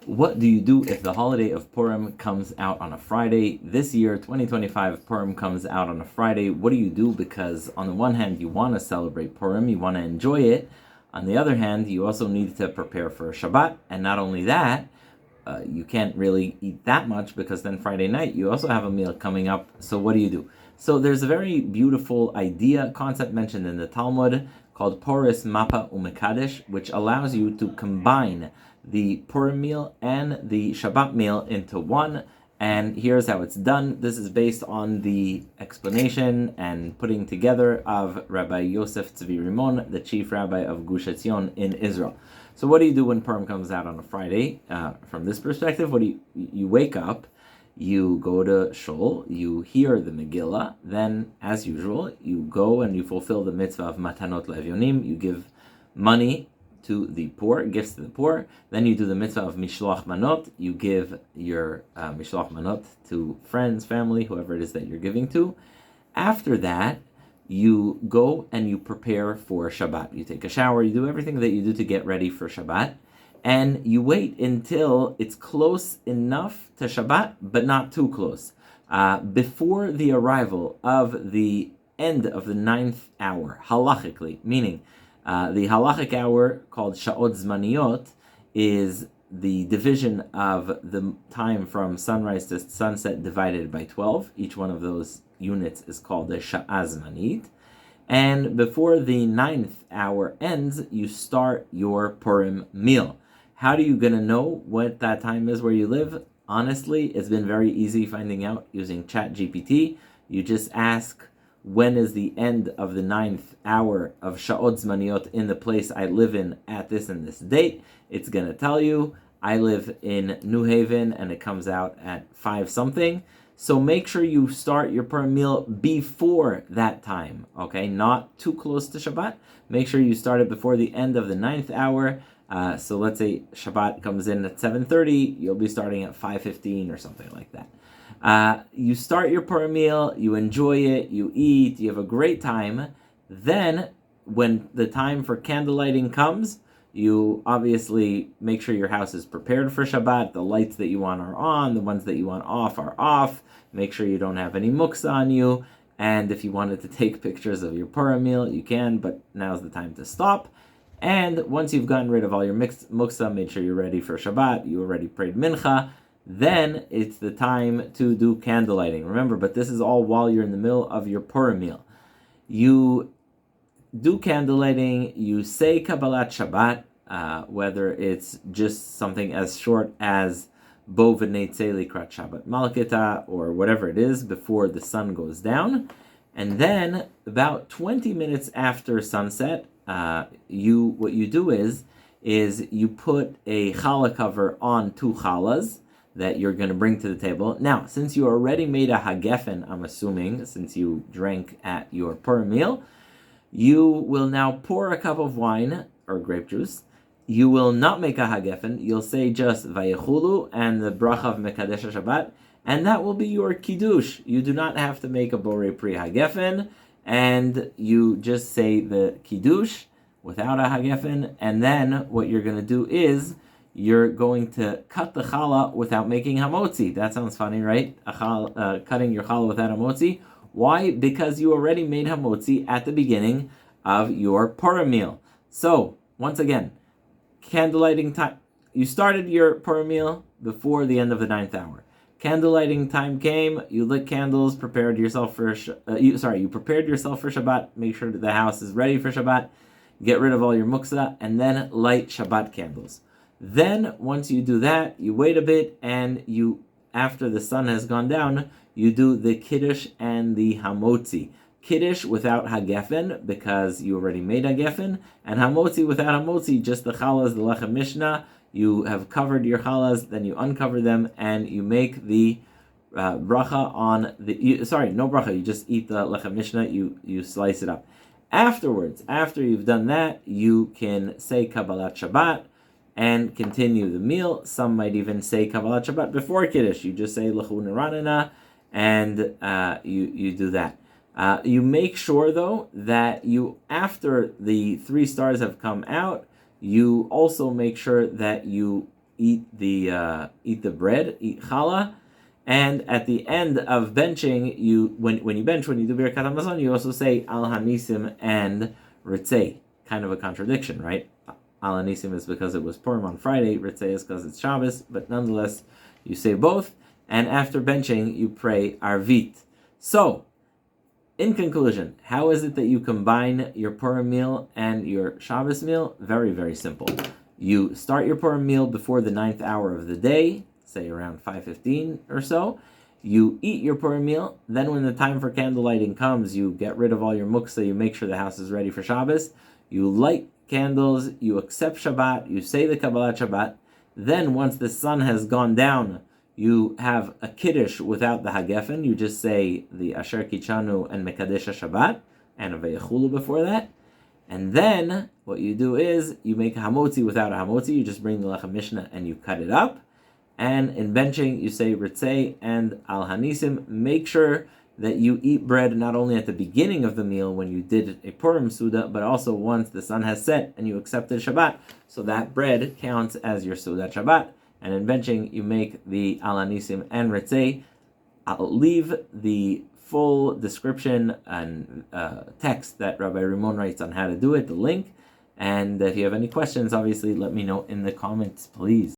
What do you do if the holiday of Purim comes out on a Friday? This year, 2025, Purim comes out on a Friday. What do you do? Because on the one hand, you want to celebrate Purim, you want to enjoy it. On the other hand, you also need to prepare for Shabbat. And not only that, you can't really eat that much because then Friday night, you also have a meal coming up. So what do you do? So there's a very beautiful concept mentioned in the Talmud called Poris Mappa Umekadesh, which allows you to combine the Purim meal and the Shabbat meal into one. And here's how it's done. This is based on the explanation and putting together of Rabbi Yosef Tzvi Rimon, the chief rabbi of Gush Etzion in Israel. So what do you do when Purim comes out on a Friday? From this perspective, you wake up, you go to Shul, you hear the Megillah, then, as usual, you go and you fulfill the mitzvah of Matanot Levyonim, you give money to the poor, gifts to the poor, then you do the mitzvah of Mishloach Manot, you give your Mishloach Manot to friends, family, whoever it is that you're giving to. After that, you go and you prepare for Shabbat. You take a shower, you do everything that you do to get ready for Shabbat, and you wait until it's close enough to Shabbat, but not too close. Before the arrival of the end of the 9th hour, halachically, meaning the halachic hour called Sha'ot Zmaniyot is the division of the time from sunrise to sunset divided by 12. Each one of those units is called a Sha'ah Zmanit. And before the 9th hour ends, you start your Purim meal. How are you going to know what that time is where you live? Honestly, it's been very easy finding out using ChatGPT. You just ask, when is the end of the 9th hour of Sha'ot Zmaniyot in the place I live in at this and this date? It's going to tell you. I live in New Haven and it comes out at 5 something. So make sure you start your Purim meal before that time, okay? Not too close to Shabbat. Make sure you start it before the end of the 9th hour. So let's say Shabbat comes in at 7:30, you'll be starting at 5:15 or something like that. You start your Purim meal, you enjoy it, you eat, you have a great time. Then, when the time for candlelighting comes, you obviously make sure your house is prepared for Shabbat. The lights that you want are on, the ones that you want off are off. Make sure you don't have any muksa on you. And if you wanted to take pictures of your Purim meal, you can, but now's the time to stop. And once you've gotten rid of all your muksa, made sure you're ready for Shabbat, you already prayed mincha, then it's the time to do candlelighting. Remember, but this is all while you're in the middle of your Purim meal. You do candlelighting, you say Kabbalat Shabbat, whether it's just something as short as Bo v'neitzei likrat Shabbat Malkita, or whatever it is, before the sun goes down. And then, about 20 minutes after sunset, what you do is you put a challah cover on 2 challahs that you're going to bring to the table. Now, since you already made a hagefen, I'm assuming, since you drank at your Purim meal, you will now pour a cup of wine or grape juice. You will not make a hagefen. You'll say just vayechulu and the bracha of Mekadesh Shabbat, and that will be your kiddush. You do not have to make a borei pri hagefen, and you just say the kiddush without a hagefen, and then what you're going to do is you're going to cut the challah without making hamotzi. That sounds funny, right? Cutting your challah without hamotzi. Why? Because you already made hamotzi at the beginning of your Purim meal. So, once again, candlelighting time. You started your Purim meal before the end of the 9th hour. Candlelighting time came, you lit candles, prepared yourself for you prepared yourself for Shabbat, make sure that the house is ready for Shabbat, get rid of all your muksa, and then light Shabbat candles. Then, once you do that, you wait a bit, and after the sun has gone down, you do the Kiddush and the Hamotzi. Kiddush without Hagefen, because you already made Hagefen, and Hamotzi without Hamotzi, just the Challahs, the Lechem Mishnah. You have covered your challahs, then you uncover them, and you make the bracha on no bracha, you just eat the lechem mishnah, you slice it up. Afterwards, after you've done that, you can say Kabbalat Shabbat and continue the meal. Some might even say Kabbalat Shabbat before Kiddush. You just say L'chu Neranena, and you do that. You make sure, though, that after the 3 stars have come out, you also make sure that you eat the bread, eat challah. And at the end of benching, when you bench, when you do Birkat Hamazon, you also say Al Hanisim and Ritzei. Kind of a contradiction, right? Al Hanisim is because it was Purim on Friday, Ritzei is because it's Shabbos, but nonetheless, you say both. And after benching, you pray Arvit. So, in conclusion, how is it that you combine your Purim meal and your Shabbos meal? Very, very simple. You start your Purim meal before the 9th hour of the day, say around 5:15 or so. You eat your Purim meal. Then when the time for candle lighting comes, you get rid of all your muksa, you make sure the house is ready for Shabbos. You light candles, you accept Shabbat, you say the Kabbalat Shabbat. Then once the sun has gone down, you have a kiddush without the hagefen. You just say the Asher Kichanu and Mekadesh Shabbat and a Veyechulu before that. And then what you do is you make a hamotzi without a hamotzi. You just bring the lechem mishnah and you cut it up. And in benching, you say Ritzei and Al Hanisim. Make sure that you eat bread not only at the beginning of the meal when you did a Purim Suda, but also once the sun has set and you accepted Shabbat. So that bread counts as your Suda Shabbat. And in benching, you make the Al Hanisim and Ritzei. I'll leave the full description and text that Rabbi Rimon writes on how to do it, the link. And if you have any questions, obviously, let me know in the comments, please.